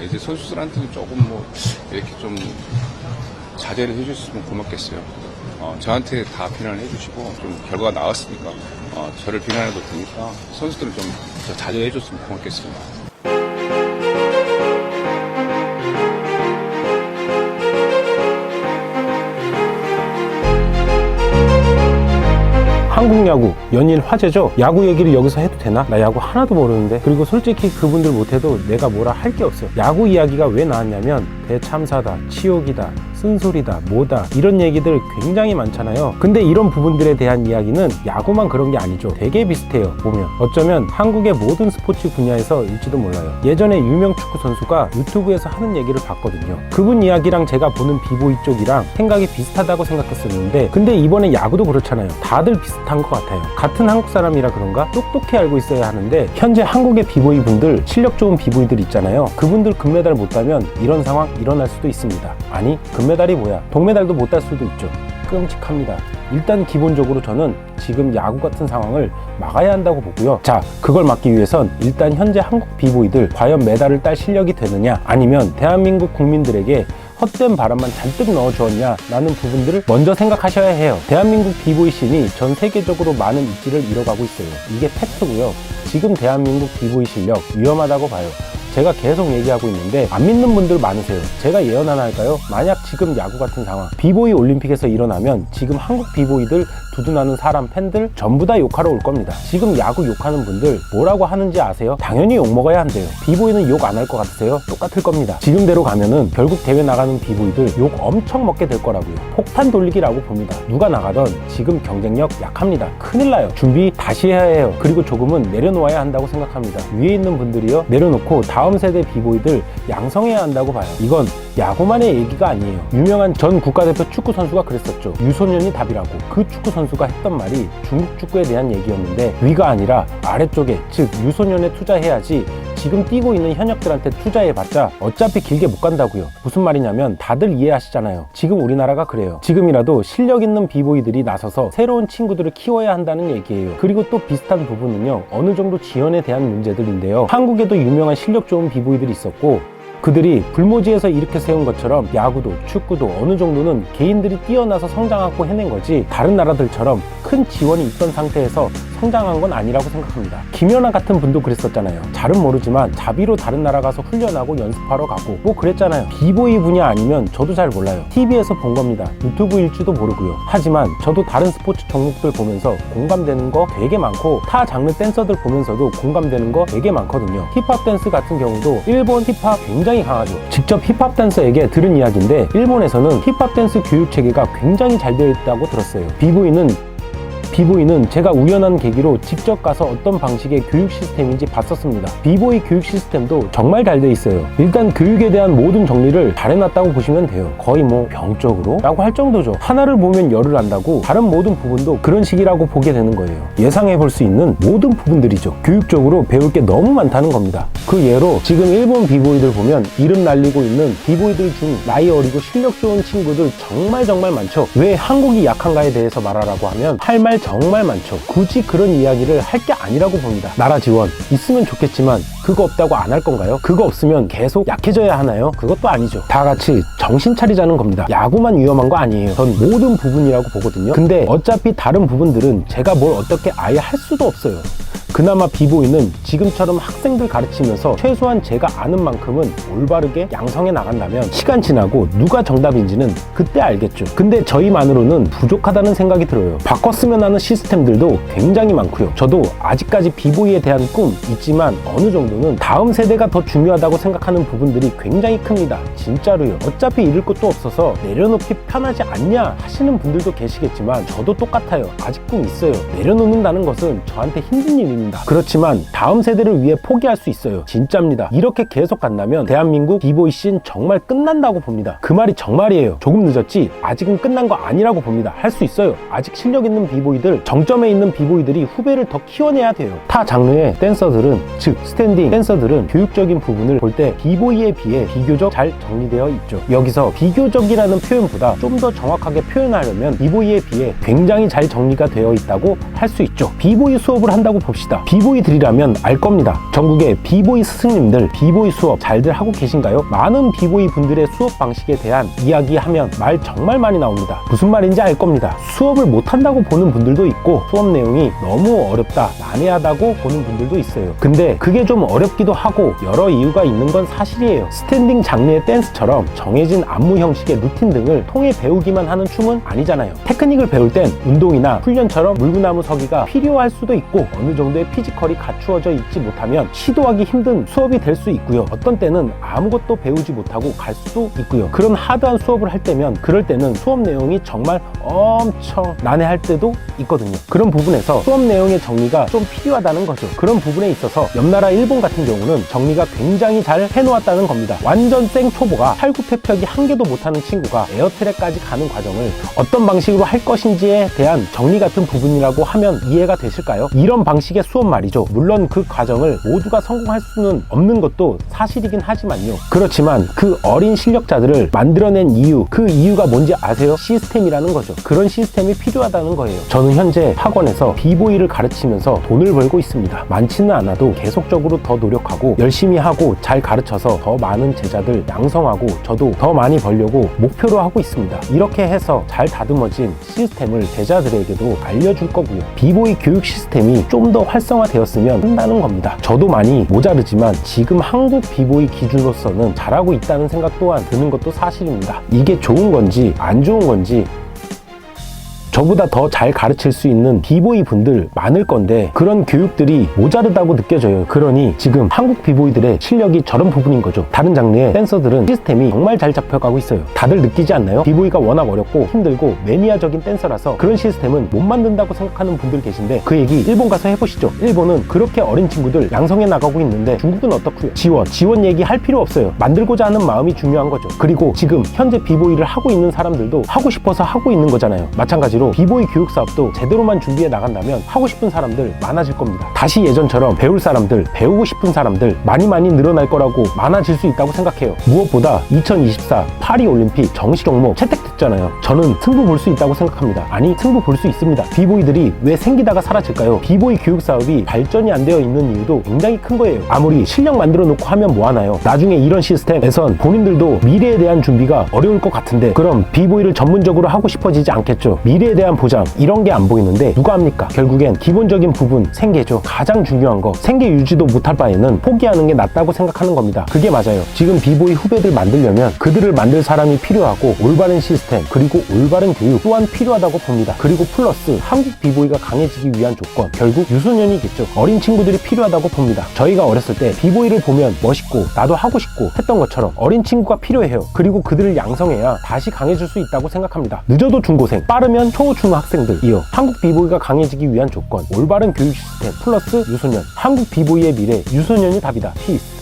이제 선수들한테는 조금 뭐 이렇게 좀 자제를 해주셨으면 고맙겠어요. 저한테 다 비난을 해주시고 좀 결과가 나왔으니까 저를 비난해도 되니까 선수들은 좀 자제해줬으면 고맙겠습니다. 한국 야구 연일 화제죠. 야구 얘기를 여기서 해도 되나? 나 야구 하나도 모르는데. 그리고 솔직히 그분들 못해도 내가 뭐라 할 게 없어요. 야구 이야기가 왜 나왔냐면 대참사다, 치욕이다, 쓴소리다, 뭐다 이런 얘기들 굉장히 많잖아요. 근데 이런 부분들에 대한 이야기는 야구만 그런 게 아니죠. 되게 비슷해요. 보면 어쩌면 한국의 모든 스포츠 분야에서일지도 몰라요. 예전에 유명 축구 선수가 유튜브에서 하는 얘기를 봤거든요. 그분 이야기랑 제가 보는 비보이 쪽이랑 생각이 비슷하다고 생각했었는데, 근데 이번에 야구도 그렇잖아요. 다들 비슷한 것 같아요. 같은 한국 사람이라 그런가 똑똑히 알고 있어야 하는데, 현재 한국의 비보이 분들, 실력 좋은 비보이들 있잖아요. 그분들 금메달 못 따면 이런 상황 일어날 수도 있습니다. 아니 금메달이 뭐야, 동메달도 못 딸 수도 있죠. 끔찍합니다. 일단 기본적으로 저는 지금 야구 같은 상황을 막아야 한다고 보고요. 자, 그걸 막기 위해선 일단 현재 한국 비보이들 과연 메달을 딸 실력이 되느냐, 아니면 대한민국 국민들에게 헛된 바람만 잔뜩 넣어주었냐 라는 부분들을 먼저 생각하셔야 해요. 대한민국 비보이 씬이 전 세계적으로 많은 입지를 잃어가고 있어요. 이게 팩트고요. 지금 대한민국 비보이 실력 위험하다고 봐요. 제가 계속 얘기하고 있는데 안 믿는 분들 많으세요. 제가 예언 하나 할까요? 만약 지금 야구 같은 상황, 비보이 올림픽에서 일어나면 지금 한국 비보이들 두둔하는 사람, 팬들 전부 다 욕하러 올 겁니다. 지금 야구 욕하는 분들 뭐라고 하는지 아세요? 당연히 욕먹어야 한대요. 비보이는 욕 안 할 것 같으세요? 똑같을 겁니다. 지금대로 가면은 결국 대회 나가는 비보이들 욕 엄청 먹게 될 거라고요. 폭탄 돌리기라고 봅니다. 누가 나가던 지금 경쟁력 약합니다. 큰일 나요. 준비 다시 해야 해요. 그리고 조금은 내려놓아야 한다고 생각합니다. 위에 있는 분들이요, 내려놓고 다음 세대 비보이들 양성해야 한다고 봐요. 이건 야구만의 얘기가 아니에요. 유명한 전 국가대표 축구 선수가 그랬었죠. 유소년이 답이라고. 그 축구 선수가 했던 말이 중국 축구에 대한 얘기였는데, 위가 아니라 아래쪽에, 즉 유소년에 투자해야지 지금 뛰고 있는 현역들한테 투자해봤자 어차피 길게 못 간다고요. 무슨 말이냐면 다들 이해하시잖아요. 지금 우리나라가 그래요. 지금이라도 실력 있는 비보이들이 나서서 새로운 친구들을 키워야 한다는 얘기예요. 그리고 또 비슷한 부분은요, 어느 정도 지원에 대한 문제들인데요. 한국에도 유명한 실력 좋은 비보이들이 있었고, 그들이 불모지에서 이렇게 세운 것처럼 야구도 축구도 어느 정도는 개인들이 뛰어나서 성장하고 해낸 거지, 다른 나라들처럼 큰 지원이 있던 상태에서 성장한 건 아니라고 생각합니다. 김연아 같은 분도 그랬었잖아요. 잘은 모르지만 자비로 다른 나라 가서 훈련하고 연습하러 가고 뭐 그랬잖아요. 비보이 분야 아니면 저도 잘 몰라요. TV에서 본 겁니다. 유튜브일지도 모르고요. 하지만 저도 다른 스포츠 종목들 보면서 공감되는 거 되게 많고, 타 장르 댄서들 보면서도 공감되는 거 되게 많거든요. 힙합 댄스 같은 경우도 일본 힙합 굉장히 강하죠. 직접 힙합 댄서에게 들은 이야기인데, 일본에서는 힙합 댄스 교육 체계가 굉장히 잘 되어 있다고 들었어요. 비보이는 제가 우연한 계기로 직접 가서 어떤 방식의 교육 시스템인지 봤었습니다. 비보이 교육 시스템도 정말 잘 돼 있어요. 일단 교육에 대한 모든 정리를 잘 해놨다고 보시면 돼요. 거의 뭐 병적으로? 라고 할 정도죠. 하나를 보면 열을 안다고 다른 모든 부분도 그런 식이라고 보게 되는 거예요. 예상해 볼 수 있는 모든 부분들이죠. 교육적으로 배울 게 너무 많다는 겁니다. 그 예로 지금 일본 비보이들 보면 이름 날리고 있는 비보이들 중 나이 어리고 실력 좋은 친구들 정말 많죠. 왜 한국이 약한가에 대해서 말하라고 하면 할 말 정말 많죠. 굳이 그런 이야기를 할 게 아니라고 봅니다. 나라 지원 있으면 좋겠지만 그거 없다고 안 할 건가요? 그거 없으면 계속 약해져야 하나요? 그것도 아니죠. 다 같이 정신 차리자는 겁니다. 야구만 위험한 거 아니에요. 전 모든 부분이라고 보거든요. 근데 어차피 다른 부분들은 제가 뭘 어떻게 아예 할 수도 없어요. 그나마 비보이는 지금처럼 학생들 가르치면서 최소한 제가 아는 만큼은 올바르게 양성해 나간다면 시간 지나고 누가 정답인지는 그때 알겠죠. 근데 저희만으로는 부족하다는 생각이 들어요. 바꿨으면 하는 시스템들도 굉장히 많고요. 저도 아직까지 비보이에 대한 꿈 있지만 어느 정도는 다음 세대가 더 중요하다고 생각하는 부분들이 굉장히 큽니다. 진짜로요. 어차피 잃을 것도 없어서 내려놓기 편하지 않냐 하시는 분들도 계시겠지만 저도 똑같아요. 아직 꿈 있어요. 내려놓는다는 것은 저한테 힘든 일입니다. 그렇지만 다음 세대를 위해 포기할 수 있어요. 진짜입니다. 이렇게 계속 간다면 대한민국 비보이 씬 정말 끝난다고 봅니다. 그 말이 정말이에요. 조금 늦었지 아직은 끝난 거 아니라고 봅니다. 할 수 있어요. 아직 실력 있는 비보이들, 정점에 있는 비보이들이 후배를 더 키워내야 돼요. 타 장르의 댄서들은, 즉 스탠딩 댄서들은 교육적인 부분을 볼 때 비보이에 비해 비교적 잘 정리되어 있죠. 여기서 비교적이라는 표현보다 좀 더 정확하게 표현하려면 비보이에 비해 굉장히 잘 정리가 되어 있다고 할 수 있죠. 비보이 수업을 한다고 봅시다. 있습니까? 비보이들이라면 알 겁니다. 전국의 비보이 스승님들, 비보이 수업 잘들 하고 계신가요? 많은 비보이 분들의 수업 방식에 대한 이야기하면 말 정말 많이 나옵니다. 무슨 말인지 알 겁니다. 수업을 못한다고 보는 분들도 있고 수업 내용이 너무 어렵다, 난해하다고 보는 분들도 있어요. 근데 그게 좀 어렵기도 하고 여러 이유가 있는 건 사실이에요. 스탠딩 장르의 댄스처럼 정해진 안무 형식의 루틴 등을 통해 배우기만 하는 춤은 아니잖아요. 테크닉을 배울 땐 운동이나 훈련처럼 물구나무 서기가 필요할 수도 있고 어느 정도의 피지컬이 갖추어져 있지 못하면 시도하기 힘든 수업이 될 수 있고요. 어떤 때는 아무것도 배우지 못하고 갈 수도 있고요. 그런 하드한 수업을 할 때면 그럴 때는 수업 내용이 정말 엄청 난해할 때도 있거든요. 그런 부분에서 수업 내용의 정리가 좀 필요하다는 거죠. 그런 부분에 있어서 옆나라 일본 같은 경우는 정리가 굉장히 잘 해놓았다는 겁니다. 완전 생초보가 팔굽혀펴기 한 개도 못하는 친구가 에어트랙까지 가는 과정을 어떤 방식으로 할 것인지에 대한 정리 같은 부분이라고 하면 이해가 되실까요? 이런 방식의 수업 말이죠. 물론 그 과정을 모두가 성공할 수는 없는 것도 사실이긴 하지만요. 그렇지만 그 어린 실력자들을 만들어낸 이유, 그 이유가 뭔지 아세요? 시스템이라는 거죠. 그런 시스템이 필요하다는 거예요. 저는 현재 학원에서 비보이를 가르치면서 돈을 벌고 있습니다. 많지는 않아도 계속적으로 더 노력하고 열심히 하고 잘 가르쳐서 더 많은 제자들 양성하고 저도 더 많이 벌려고 목표로 하고 있습니다. 이렇게 해서 잘 다듬어진 시스템을 제자들에게도 알려줄 거고요. 비보이 교육 시스템이 좀 더 활성화되었으면 한다는 겁니다. 저도 많이 모자르지만 지금 한국 비보이 기준으로서는 잘하고 있다는 생각 또한 드는 것도 사실입니다. 이게 좋은 건지 안 좋은 건지 저보다 더 잘 가르칠 수 있는 비보이 분들 많을 건데 그런 교육들이 모자르다고 느껴져요. 그러니 지금 한국 비보이들의 실력이 저런 부분인 거죠. 다른 장르의 댄서들은 시스템이 정말 잘 잡혀가고 있어요. 다들 느끼지 않나요? 비보이가 워낙 어렵고 힘들고 매니아적인 댄서라서 그런 시스템은 못 만든다고 생각하는 분들 계신데 그 얘기 일본 가서 해보시죠. 일본은 그렇게 어린 친구들 양성해 나가고 있는데 중국은 어떻고요? 지원 얘기 할 필요 없어요. 만들고자 하는 마음이 중요한 거죠. 그리고 지금 현재 비보이를 하고 있는 사람들도 하고 싶어서 하고 있는 거잖아요. 마찬가지로 비보이 교육 사업도 제대로만 준비해 나간다면 하고 싶은 사람들 많아질 겁니다. 다시 예전처럼 배울 사람들, 배우고 싶은 사람들 많이 늘어날 거라고 많아질 수 있다고 생각해요. 무엇보다 2024 파리올림픽 정시 종목 채택됐잖아요. 저는 승부 볼 수 있다고 생각합니다. 아니, 승부 볼 수 있습니다. 비보이들이 왜 생기다가 사라질까요? 비보이 교육 사업이 발전이 안 되어 있는 이유도 굉장히 큰 거예요. 아무리 실력 만들어 놓고 하면 뭐 하나요? 나중에 이런 시스템에선 본인들도 미래에 대한 준비가 어려울 것 같은데 그럼 비보이를 전문적으로 하고 싶어지지 않겠죠. 미래에 대한 보장 이런 게 안 보이는데 누가 합니까? 결국엔 기본적인 부분 생계죠. 가장 중요한 거 생계 유지도 못할 바에는 포기하는 게 낫다고 생각하는 겁니다. 그게 맞아요. 지금 비보이 후배들 만들려면 그들을 만들 사람이 필요하고 올바른 시스템 그리고 올바른 교육 또한 필요하다고 봅니다. 그리고 플러스 한국 비보이가 강해지기 위한 조건 결국 유소년이겠죠. 어린 친구들이 필요하다고 봅니다. 저희가 어렸을 때 비보이를 보면 멋있고 나도 하고 싶고 했던 것처럼 어린 친구가 필요해요. 그리고 그들을 양성해야 다시 강해질 수 있다고 생각합니다. 늦어도 중고생, 빠르면 초중학생들이요. 한국 비보이가 강해지기 위한 조건 올바른 교육 시스템 플러스 유소년. 한국 비보이의 미래 유소년이 답이다. 피스.